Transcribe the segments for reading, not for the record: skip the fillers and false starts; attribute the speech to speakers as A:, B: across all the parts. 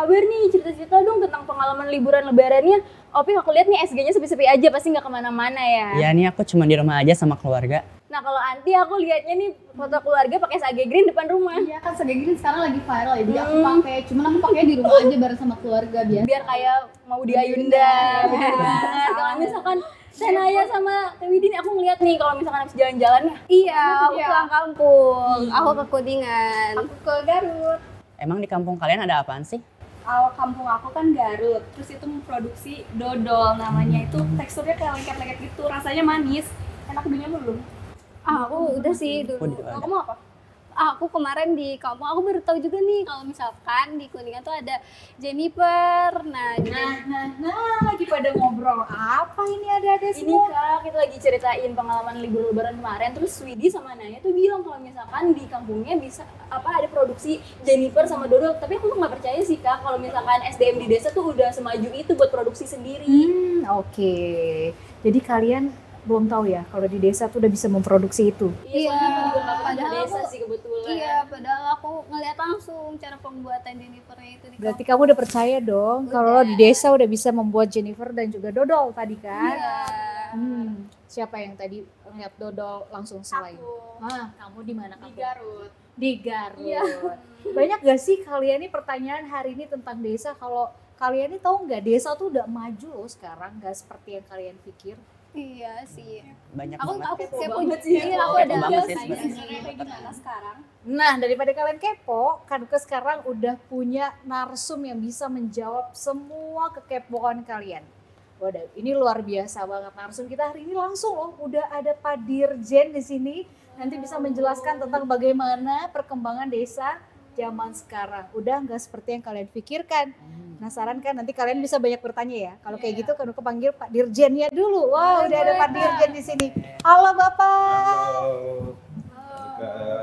A: kabar nih? Cerita-cerita dong tentang pengalaman liburan lebarannya. Opi aku lihat nih SG-nya sepi-sepi aja, pasti nggak kemana-mana ya.
B: Iya nih aku cuma di rumah aja sama keluarga.
A: Nah kalau Anti aku lihatnya nih foto keluarga pakai sage green depan rumah.
C: Iya kan sage green sekarang lagi viral ya, jadi aku pakai. Cuman aku pakai di rumah aja bareng sama keluarga biasa.
A: Biar kayak mau di Ayunda. Bener banget. Kalau misalkan Senaya sama Tewidin aku ngeliat nih kalau misalkan habis jalan-jalan ya.
D: Iya, aku pulang kampung. Aku ke Kuningan.
C: Aku ke Garut.
B: Emang di kampung kalian ada apaan sih?
C: Kampung aku kan Garut, terus itu memproduksi dodol namanya. Itu teksturnya kayak lengket-lengket gitu, rasanya manis. Enak dunia belum?
D: Aku udah sih dulu.
A: Kamu apa?
D: Aku kemarin di kampung, aku baru tahu juga nih kalau misalkan di Kuningan tuh ada Jennifer. Nah,
C: Lagi pada ngobrol apa ini ada
A: Ini
C: semua?
A: Kak, kita lagi ceritain pengalaman libur lebaran kemarin. Terus Widi sama Naya tuh bilang kalau misalkan di kampungnya bisa ada produksi Jennifer sama dodol. Tapi aku nggak percaya sih Kak kalau misalkan SDM di desa tuh udah semaju itu buat produksi sendiri.
C: Oke. Jadi kalian belum tahu ya kalau di desa tuh udah bisa memproduksi itu.
A: Iya, soalnya aku juga nggak pernah di
D: padahal
A: desa
D: aku-
A: sih kebetulan.
D: iya, padahal aku ngeliat langsung cara pembuatan Jennifernya itu di
C: Berarti
D: kampung.
C: kamu udah percaya dong kalau di desa udah bisa membuat Jennifer dan juga dodol tadi kan?
D: Iya.
C: Siapa yang tadi ngeliat dodol langsung selain? Kamu di mana kamu?
A: Garut.
C: Di Garut. Banyak gak sih kalian nih pertanyaan hari ini tentang desa? Kalau kalian nih tahu nggak desa tuh udah maju loh sekarang, nggak seperti yang kalian pikir.
D: Iya sih.
B: Banyak
D: Aku
B: banget.
D: kepo
A: banget sih.
D: Iya, aku
B: Kepo
D: ada
B: banget sih
D: tanya
B: sebenarnya.
D: kayak gimana sekarang.
C: Nah, daripada kalian kepo, Kanuka sekarang udah punya narsum yang bisa menjawab semua kekepoan kalian. Waduh, ini luar biasa banget narsum kita hari ini langsung loh. Udah ada Pak Dirjen di sini. Nanti bisa menjelaskan tentang bagaimana perkembangan desa zaman sekarang. Udah nggak seperti yang kalian pikirkan. Penasaran kan? Nanti kalian bisa banyak bertanya ya. Kalau kayak gitu Kanuka panggil Pak Dirjennya dulu. Wah, udah ada Pak Dirjen di sini. Halo Bapak.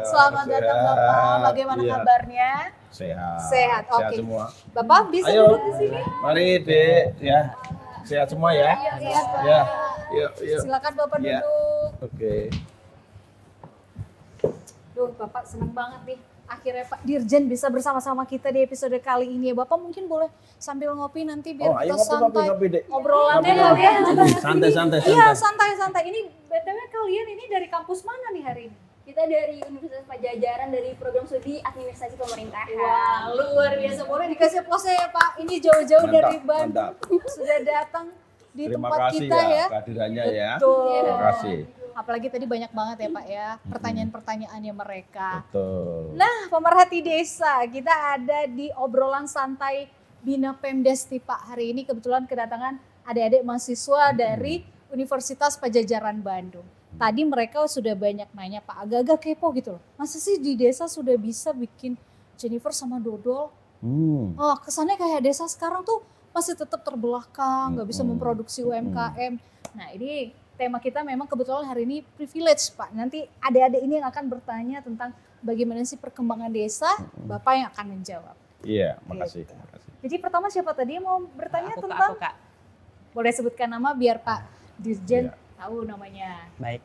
C: Selamat datang Bapak. Bagaimana kabarnya?
E: Sehat.
C: Sehat, oke.
E: Semua.
C: Bapak bisa
E: Ayo,
C: duduk di sini?
E: mari Dek, ya. Sehat semua ya.
C: Sehat, Pak.
E: Ya. Yuk, yuk.
C: Silakan Bapak
E: Ya.
C: duduk.
E: Oke.
C: Duh, Bapak senang banget nih. Akhirnya Pak Dirjen bisa bersama-sama kita di episode kali ini ya. Bapak mungkin boleh sambil ngopi nanti biar
E: Oh, ayo
C: kita
E: ngopi,
C: santai.
E: ngopi, Dek.
C: Obrolannya
E: Ngopi,
C: kalian
E: ngopi. Santai, santai,
C: Iya,
E: santai.
C: santai-santai. Ini BTW kalian ini dari kampus mana nih hari ini?
A: Kita dari Universitas Pajajaran dari program studi administrasi pemerintahan.
C: Wah, luar biasa. Boleh dikasih pose ya Pak. Ini jauh-jauh
E: Mantap,
C: dari Bandung sudah datang di
E: Terima
C: tempat
E: kasih
C: kita
E: ya
C: ya.
E: kehadirannya ya.
C: Betul.
E: Terima kasih.
C: Apalagi tadi banyak banget ya Pak ya pertanyaan-pertanyaannya mereka.
E: Betul.
C: Nah, pemerhati desa, kita ada di obrolan santai Bina Pemdes nih Pak. Hari ini kebetulan kedatangan adik-adik mahasiswa dari Universitas Pajajaran Bandung. Tadi mereka sudah banyak nanya Pak, agak-agak kepo gitu loh. Masa sih di desa sudah bisa bikin Jennifer sama dodol? Oh, kesannya kayak desa sekarang tuh masih tetap terbelakang, nggak bisa memproduksi UMKM. Nah, ini tema kita memang kebetulan hari ini privilege Pak. Nanti adik-adik ini yang akan bertanya tentang bagaimana sih perkembangan desa, Bapak yang akan menjawab.
E: Iya, makasih.
C: Gitu.
E: Makasih.
C: Jadi pertama siapa tadi yang mau bertanya
B: Aku
C: tentang?
B: Kak.
C: Boleh sebutkan nama biar Pak Dirjen
E: Iya.
C: tahu namanya.
B: Baik.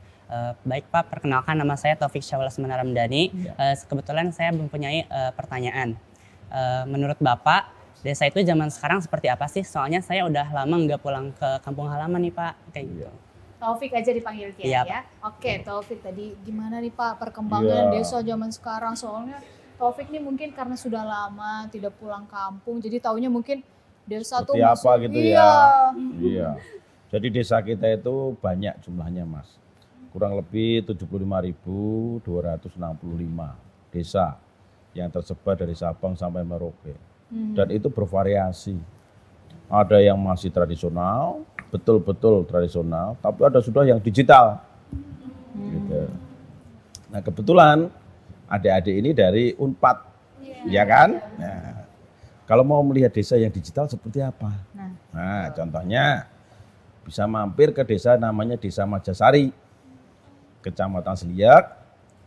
B: Baik Pak, perkenalkan nama saya Taufik Syawal Asmana Ramdhani. Kebetulan saya mempunyai pertanyaan. Menurut Bapak, desa itu zaman sekarang seperti apa sih? Soalnya saya udah lama nggak pulang ke kampung halaman nih Pak. Kayak gitu.
C: Taufik aja dipanggil Kiai
B: Iya,
C: ya. Oke, Taufik tadi gimana nih Pak perkembangan
E: Iya.
C: desa zaman sekarang? Soalnya Taufik nih mungkin karena sudah lama tidak pulang kampung, jadi taunya mungkin desa tuh
E: Seperti apa
C: masih-
E: gitu
C: iya.
E: ya. Iya. Jadi desa kita itu banyak jumlahnya Mas. Kurang lebih 75.265 desa yang tersebar dari Sabang sampai Merauke. Dan itu bervariasi. Ada yang masih tradisional, betul-betul tradisional, tapi ada sudah yang digital. Gitu. Nah kebetulan adik-adik ini dari Unpad, ya kan? Nah, kalau mau melihat desa yang digital seperti apa? Nah, contohnya bisa mampir ke desa namanya Desa Majasari, Kecamatan Seliak,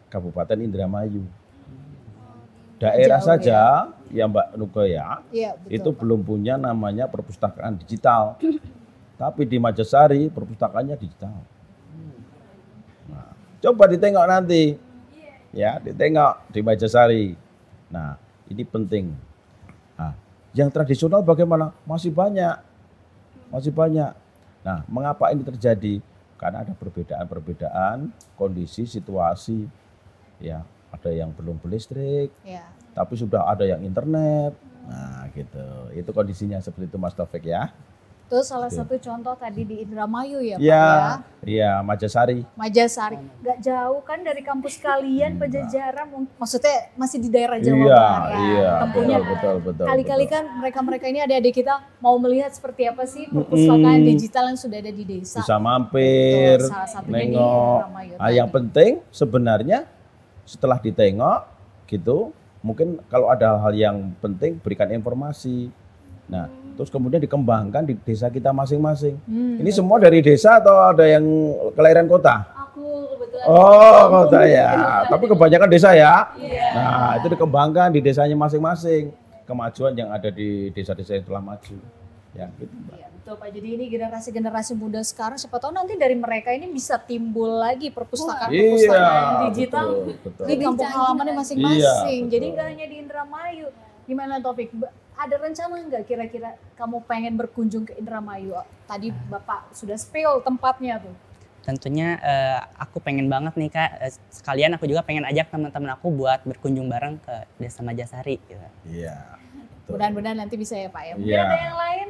E: Kabupaten Indramayu. Daerah
C: Jauh
E: saja ya Mbak Nuga ya,
C: Iya, betul,
E: itu
C: Pak.
E: belum punya namanya perpustakaan digital. Tapi di Majasari perpustakaannya digital. Nah, coba ditengok nanti. Ya, ditengok di Majasari. Nah, ini penting. Nah, Yang tradisional bagaimana? Masih banyak. Masih banyak. Nah, mengapa ini terjadi? Karena ada perbedaan-perbedaan kondisi, situasi. Ya, ada yang belum berlistrik,
C: Ya.
E: tapi sudah ada yang internet. Nah, gitu. Itu kondisinya seperti itu Mas Taufik ya.
C: Itu salah satu contoh tadi di Indramayu ya Pak
E: Iya,
C: ya.
E: iya, Majasari.
C: Majasari. Nggak jauh kan dari kampus kalian Pajajaran, maksudnya masih di daerah Jawa
E: Iya,
C: Barat.
E: iya,
C: Tempuhnya
E: betul.
C: kali-kali kan mereka-mereka ini adik-adik kita mau melihat seperti apa sih perpustakaan digital yang sudah ada di desa.
E: Bisa mampir,
C: Betul, salah satunya di
E: nengok.
C: Indramayu
E: Nah, yang
C: tadi.
E: penting sebenarnya setelah ditengok gitu, mungkin kalau ada hal yang penting berikan informasi. Nah, terus kemudian dikembangkan di desa kita masing-masing. Ini semua dari desa atau ada yang kelahiran kota?
A: Aku kebetulan
E: Oh, kota ya. Tapi kebanyakan desa ya. Nah, itu dikembangkan di desanya masing-masing. Kemajuan yang ada di desa-desa yang telah maju. Ya, gitu, Mbak.
C: Iya, betul Pak. Jadi ini generasi-generasi muda sekarang, siapa tahu nanti dari mereka ini bisa timbul lagi perpustakaan-perpustakaan digital
E: betul.
C: di kampung halamannya masing-masing.
E: Iya,
C: Jadi
E: betul.
C: nggak hanya di Indramayu. Gimana Taufik? Ada rencana nggak kira-kira kamu pengen berkunjung ke Indramayu? Tadi Bapak sudah spill tempatnya tuh.
B: Tentunya aku pengen banget nih Kak, sekalian aku juga pengen ajak teman-teman aku buat berkunjung bareng ke Desa Majasari gitu.
E: Iya. betul.
C: Mudah-mudahan nanti bisa ya Pak ya. Mungkin
E: Iya.
C: ada yang lain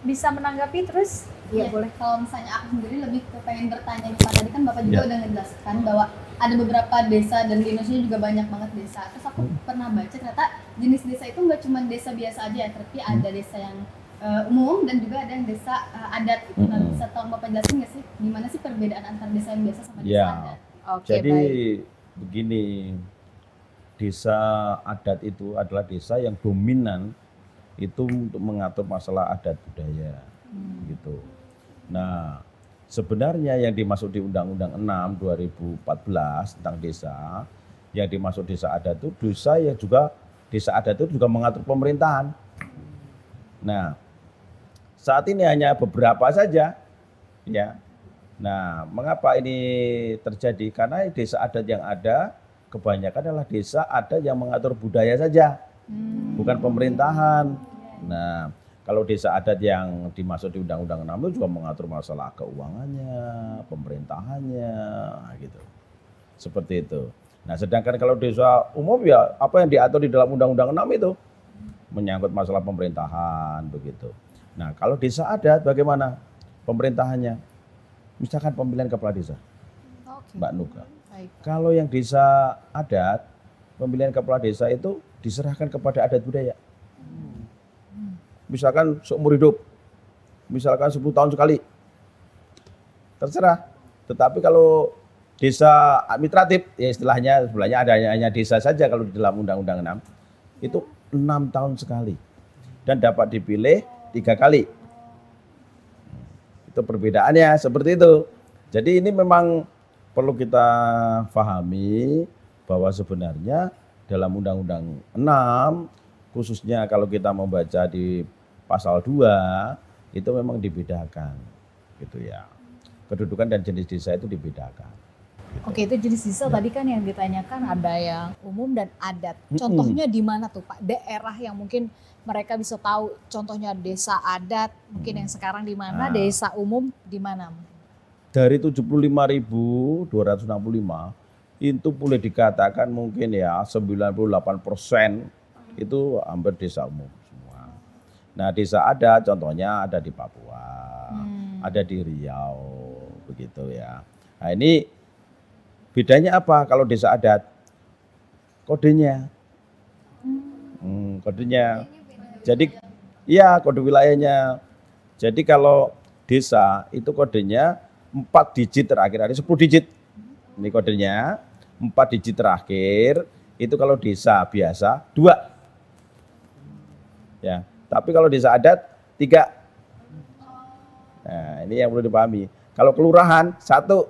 C: bisa menanggapi terus? Iya boleh.
D: Kalau misalnya aku sendiri lebih ke pengen bertanya nih Pak, tadi kan Bapak juga
E: Iya.
D: udah ngejelaskan bahwa ada beberapa desa dan di Indonesia juga banyak banget desa. Terus aku pernah baca ternyata jenis desa itu nggak cuma desa biasa aja ya, tapi ada desa yang umum dan juga ada yang desa adat gitu. Nah, bisa tolong Bapak jelasin nggak sih gimana sih perbedaan antara desa yang biasa sama desa
E: Ya.
D: adat?
C: Oke
E: Jadi
C: baik.
E: begini, desa adat itu adalah desa yang dominan itu untuk mengatur masalah adat budaya, gitu. Nah, sebenarnya yang dimaksud di Undang-Undang 6 2014 tentang desa, yang dimaksud desa adat itu desa yang juga desa adat itu juga mengatur pemerintahan. Nah, saat ini hanya beberapa saja, ya. Nah, mengapa ini terjadi? Karena desa adat yang ada kebanyakan adalah desa adat yang mengatur budaya saja, bukan pemerintahan. Nah, kalau desa adat yang dimaksud di Undang-Undang 6 itu juga mengatur masalah keuangannya, pemerintahannya, gitu. Seperti itu. Nah, sedangkan kalau desa umum ya apa yang diatur di dalam Undang-Undang 6 itu menyangkut masalah pemerintahan begitu. Nah, kalau desa adat bagaimana pemerintahannya? Misalkan pemilihan kepala desa,
C: Oke.
E: Mbak Nuka.
C: Baik.
E: Kalau yang desa adat, pemilihan kepala desa itu diserahkan kepada adat budaya. Misalkan seumur hidup, misalkan 10 tahun sekali, terserah. Tetapi kalau desa administratif, ya istilahnya sebenarnya ada hanya desa saja kalau di dalam Undang-Undang 6, itu 6 tahun sekali. Dan dapat dipilih 3 kali. Itu perbedaannya seperti itu. Jadi ini memang perlu kita pahami bahwa sebenarnya dalam Undang-Undang 6, khususnya kalau kita membaca di pasal 2, itu memang dibedakan. Gitu ya. Kedudukan dan jenis desa itu dibedakan. Gitu.
C: Oke, itu jenis desa tadi kan yang ditanyakan ada yang umum dan adat. Contohnya di mana tuh Pak? Daerah yang mungkin mereka bisa tahu contohnya desa adat, mungkin yang sekarang di mana, desa umum di mana?
E: Dari 75.265 itu boleh dikatakan mungkin ya 98% itu hampir desa umum semua. Nah, desa adat contohnya ada di Papua, ada di Riau, begitu ya. Nah, ini bedanya apa kalau desa adat? Kodenya. Kodenya. Jadi, iya kode wilayahnya. Jadi kalau desa itu kodenya 4 digit terakhir, ada 10 digit. Ini kodenya, 4 digit terakhir, itu kalau desa biasa 2. Ya, tapi kalau desa adat 3. Nah, ini yang perlu dipahami. Kalau kelurahan 1.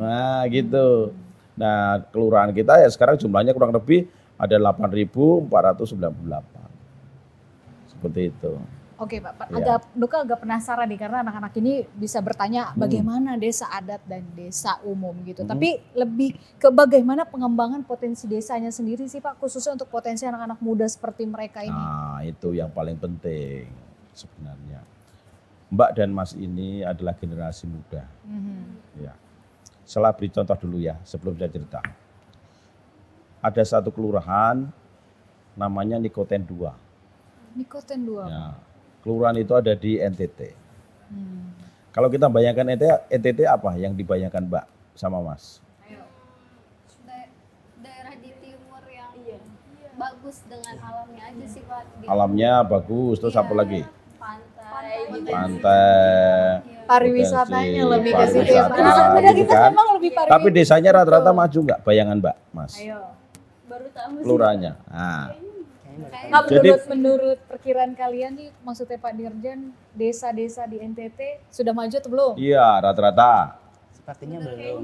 E: Nah, gitu. Nah, kelurahan kita ya sekarang jumlahnya kurang lebih ada 8.498. Seperti itu.
C: Oke Pak, agak penasaran nih karena anak-anak ini bisa bertanya bagaimana desa adat dan desa umum gitu. Tapi lebih ke bagaimana pengembangan potensi desanya sendiri sih Pak, khususnya untuk potensi anak-anak muda seperti mereka ini.
E: Nah, itu yang paling penting sebenarnya. Mbak dan Mas ini adalah generasi muda. Ya. Salah beri contoh dulu ya sebelum saya cerita. Ada satu kelurahan namanya Nikoten 2.
C: Nikoten 2.
E: Ya. Kelurahan itu ada di NTT. Kalau kita bayangkan NTT apa yang dibayangkan Mbak sama Mas?
D: Daerah di timur yang bagus dengan alamnya aja sih Pak.
E: Alamnya bagus, terus apa lagi?
D: Pantai.
C: Pariwisatanya
E: potensi
C: lebih ke situ ya Pak.
E: pariwisata,
C: Muda
E: gitu
C: kita
E: kan.
C: memang lebih pariwisata.
E: Tapi desanya rata-rata maju nggak? Bayangan Mbak, Mas?
C: Ayo.
A: Baru tahu sih.
E: Kelurahannya. Nah,
C: Nah,
E: Jadi-
C: menurut perkiraan kalian nih, maksudnya Pak Dirjen, desa-desa di NTT sudah maju atau belum?
E: iya rata-rata.
B: Sepertinya belum.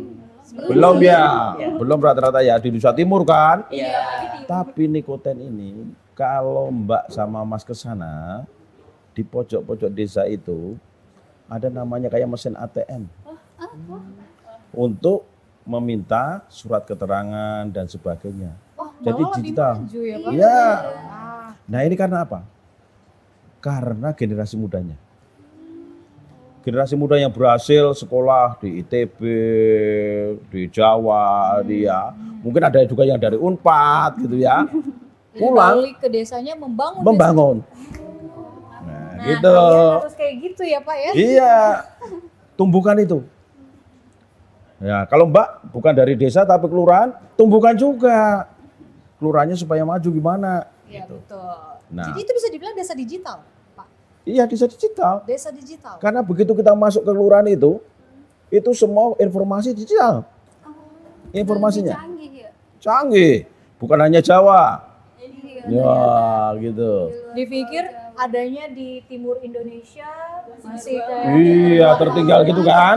E: Belum ya, belum rata-rata ya di Nusa Timur kan.
B: Iya.
E: Tapi Nikoten ini kalau Mbak sama Mas ke sana di pojok-pojok desa itu ada namanya kayak mesin ATM. Untuk meminta surat keterangan dan sebagainya.
C: Oh,
E: Jadi
C: malah lebih
E: digital.
C: maju ya Pak?
E: Iya.
C: Ah,
E: Nah ini karena apa? Karena generasi mudanya. Generasi muda yang berhasil sekolah di ITB, di Jawa, dia mungkin ada juga yang dari Unpad gitu ya,
C: jadi
E: pulang
C: balik ke desanya membangun.
E: membangun. Nah,
C: Nah,
E: gitu.
C: kalian harus kayak gitu ya Pak ya?
E: Iya, tumbuhkan itu. Ya, kalau Mbak bukan dari desa tapi kelurahan, tumbuhkan juga. Kelurahannya supaya maju gimana?
C: Iya
E: Gitu.
C: betul.
E: Nah.
C: Jadi itu bisa dibilang desa digital Pak?
E: Iya, desa digital.
C: Desa digital.
E: Karena begitu kita masuk ke kelurahan itu semua informasi digital. Informasinya
D: Canggih ya.
E: canggih, bukan hanya Jawa.
D: Iya.
E: Ya, gitu.
C: Dipikir adanya di timur Indonesia masih kayak
E: Iya, tertinggal gitu kan?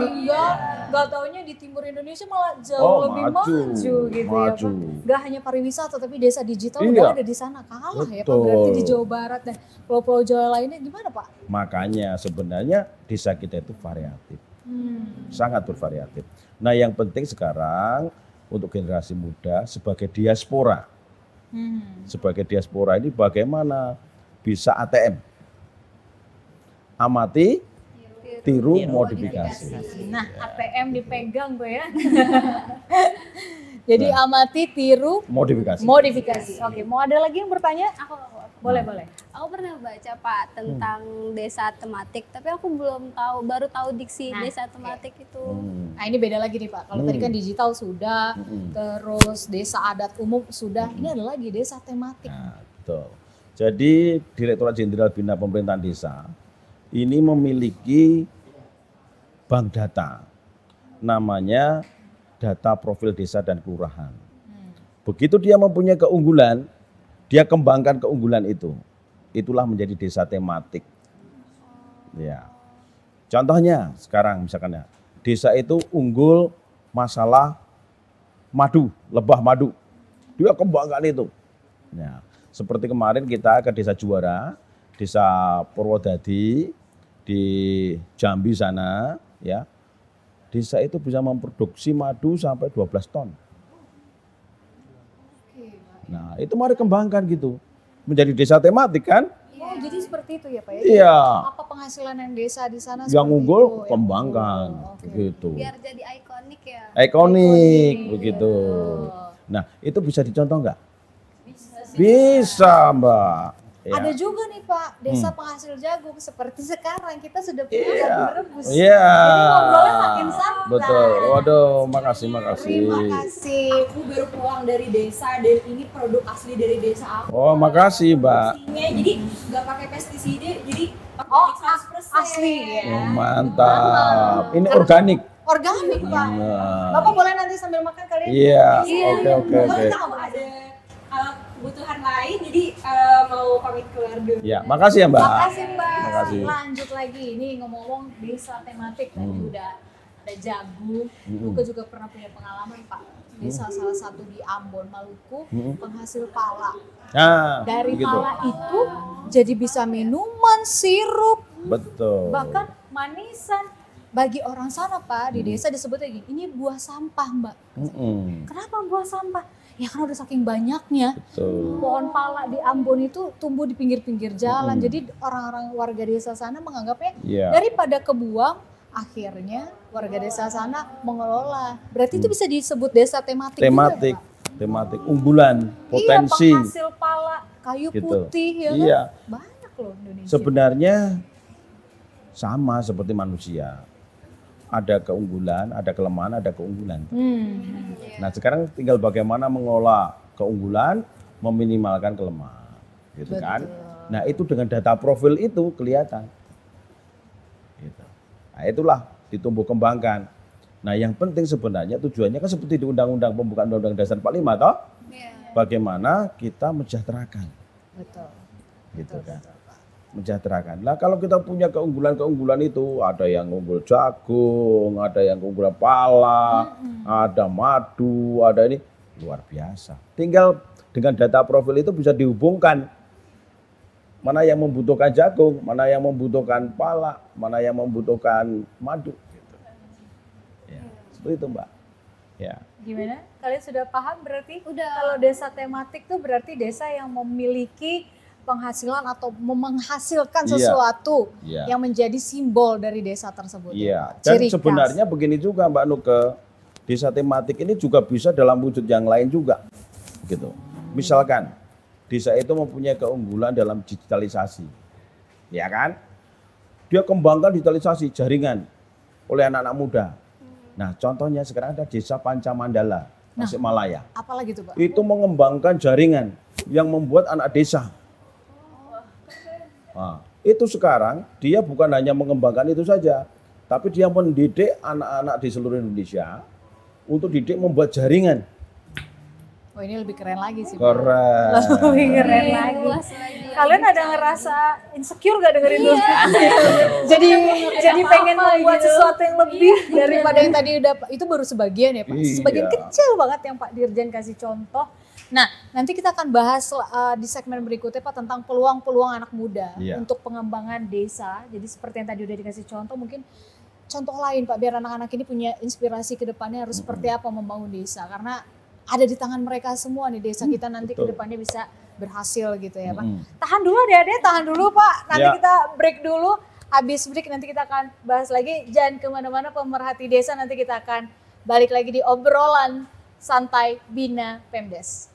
C: Gak taunya di timur Indonesia malah jauh
E: Oh,
C: lebih
E: maju.
C: maju gitu ya
E: Maju.
C: Pak. Gak hanya pariwisata tapi desa digital
E: Iya.
C: udah ada di sana kalah ya Pak.
E: Betul.
C: Berarti di Jawa Barat dan pulau-pulau Jawa lainnya gimana Pak?
E: Makanya sebenarnya desa kita itu variatif. Sangat bervariatif. Nah, yang penting sekarang untuk generasi muda sebagai diaspora. Sebagai diaspora ini bagaimana bisa ATM? Amati, tiru, modifikasi.
C: Nah ATM dipegang tuh ya. Jadi amati, tiru,
E: Modifikasi.
C: modifikasi. Oke, mau ada lagi yang bertanya?
D: Aku
C: Boleh.
D: Aku pernah baca Pak tentang desa tematik, tapi aku belum tahu, baru tahu diksi
C: Nah,
D: desa tematik itu.
C: Nah ini beda lagi nih Pak. Kalau tadi kan digital sudah, terus desa adat umum sudah. Ini ada lagi desa tematik.
E: Nah, betul. Jadi Direktorat Jenderal Bina Pemerintahan Desa ini memiliki bank data. Namanya data profil desa dan kelurahan. Begitu dia mempunyai keunggulan, dia kembangkan keunggulan itu. Itulah menjadi desa tematik. Ya. Contohnya sekarang misalkan ya, desa itu unggul masalah madu, lebah madu. Dia kembangkan itu. Ya. Seperti kemarin kita ke Desa Juara, Desa Purwodadi di Jambi sana, ya. Desa itu bisa memproduksi madu sampai 12 ton. Nah, itu mari kembangkan gitu. Menjadi desa tematik kan?
C: Oh jadi seperti itu ya Pak ya?
E: Iya.
C: Apa penghasilan yang desa di sana?
E: Yang
C: seperti
E: unggul
C: itu, yang
E: kembangkan
C: unggul. Oke.
E: begitu.
D: Biar jadi ikonik ya.
E: Ikonik begitu. Nah, itu bisa dicontoh nggak? Bisa, Mbak. Ya.
C: Ada juga nih Pak, desa penghasil jagung seperti sekarang kita sudah punya
E: Iya.
C: jagung rebus.
E: Iya.
C: Jadi ngobrolnya makin santai.
E: Betul. Waduh, makasih.
C: Terima kasih.
A: Aku baru pulang dari desa dan ini produk asli dari desa aku.
E: Oh, makasih, Mbak.
A: Jadi nggak pakai pestisida, jadi
C: Oh,
A: organik 100%.
C: asli ya.
E: Oh, mantap. Ini organik.
C: Organik Pak.
E: Nah.
C: Bapak boleh nanti sambil makan kalian?
E: Iya. Oke.
A: Boleh tahu ada kebutuhan lain, jadi mau pamit keluar dulu.
E: Ya, makasih ya, Mbak.
C: Makasih Mbak.
E: Makasih.
C: Lanjut lagi, ini ngomong-ngomong desa tematik tadi udah ada jagung. Luka juga pernah punya pengalaman Pak, desa salah satu di Ambon, Maluku, penghasil pala.
E: Nah,
C: Dari
E: begitu.
C: pala itu jadi bisa minuman, sirup,
E: Betul.
C: bahkan manisan. Bagi orang sana Pak, di desa disebutnya gini, ini buah sampah Mbak. Kenapa buah sampah? Ya karena udah saking banyaknya.
E: Betul.
C: Pohon pala di Ambon itu tumbuh di pinggir-pinggir jalan. Jadi orang-orang warga desa sana menganggapnya
E: Iya.
C: daripada kebuang, akhirnya warga desa sana mengelola. Berarti itu bisa disebut desa tematik
E: Tematik,
C: juga, Pak?
E: tematik unggulan, potensi.
C: Iya, penghasil pala, kayu
E: Gitu.
C: putih ya kan?
E: Iya.
C: Banyak loh Indonesia.
E: Sebenarnya sama seperti manusia. Ada keunggulan, ada kelemahan, ada keunggulan. Nah sekarang tinggal bagaimana mengolah keunggulan, meminimalkan kelemahan, gitu kan? Nah itu dengan data profil itu kelihatan. Gitu. Nah itulah ditumbuh kembangkan. Nah yang penting sebenarnya tujuannya kan seperti di Undang-Undang Pembukaan Undang-Undang Dasar 45 toh? Bagaimana kita mensejahterakan,
C: Betul.
E: gitu kan? Mensejahterakan. Nah kalau kita punya keunggulan-keunggulan itu, ada yang unggul jagung, ada yang unggulan pala, ada madu, ada ini luar biasa. Tinggal dengan data profil itu bisa dihubungkan mana yang membutuhkan jagung, mana yang membutuhkan pala, mana yang membutuhkan madu. Gitu. Ya, seperti itu Mbak. Ya.
C: Gimana? Kalian sudah paham berarti?
D: Udah.
C: Kalau desa tematik tuh berarti desa yang memiliki penghasilan atau menghasilkan
E: Iya.
C: sesuatu
E: Iya.
C: yang menjadi simbol dari desa tersebut.
E: Iya,
C: ya, Pak?
E: dan
C: Ciri khas.
E: sebenarnya begini juga Mbak Nuke, desa tematik ini juga bisa dalam wujud yang lain juga, gitu. Misalkan desa itu mempunyai keunggulan dalam digitalisasi, ya kan? Dia kembangkan digitalisasi jaringan oleh anak-anak muda. Nah, contohnya sekarang ada desa Pancamandala, Tasikmalaya.
C: Apalagi tuh Pak?
E: Itu mengembangkan jaringan yang membuat anak desa. Nah, itu sekarang dia bukan hanya mengembangkan itu saja, tapi dia mendidik anak-anak di seluruh Indonesia untuk didik membuat jaringan.
C: Oh ini lebih keren lagi sih Pak.
E: Keren.
C: Lebih keren lagi.
D: Luas lagi.
C: Kalian ada ngerasa insecure gak dengerin dulu? Jadi pengen membuat sesuatu yang lebih daripada yang tadi udah, itu baru sebagian ya Pak.
E: Iya.
C: Sebagian kecil banget yang Pak Dirjen kasih contoh. Nah, nanti kita akan bahas di segmen berikutnya Pak tentang peluang-peluang anak muda
E: Iya.
C: untuk pengembangan desa. Jadi seperti yang tadi udah dikasih contoh, mungkin contoh lain Pak biar anak-anak ini punya inspirasi ke depannya harus seperti apa membangun desa. Karena ada di tangan mereka semua nih desa kita nanti ke
E: betul.
C: depannya bisa berhasil gitu ya Pak. Tahan dulu adik-adik, tahan dulu Pak. Nanti
E: Ya.
C: kita break dulu. Habis break nanti kita akan bahas lagi. Jangan kemana-mana pemerhati desa, nanti kita akan balik lagi di obrolan santai Bina Pemdes.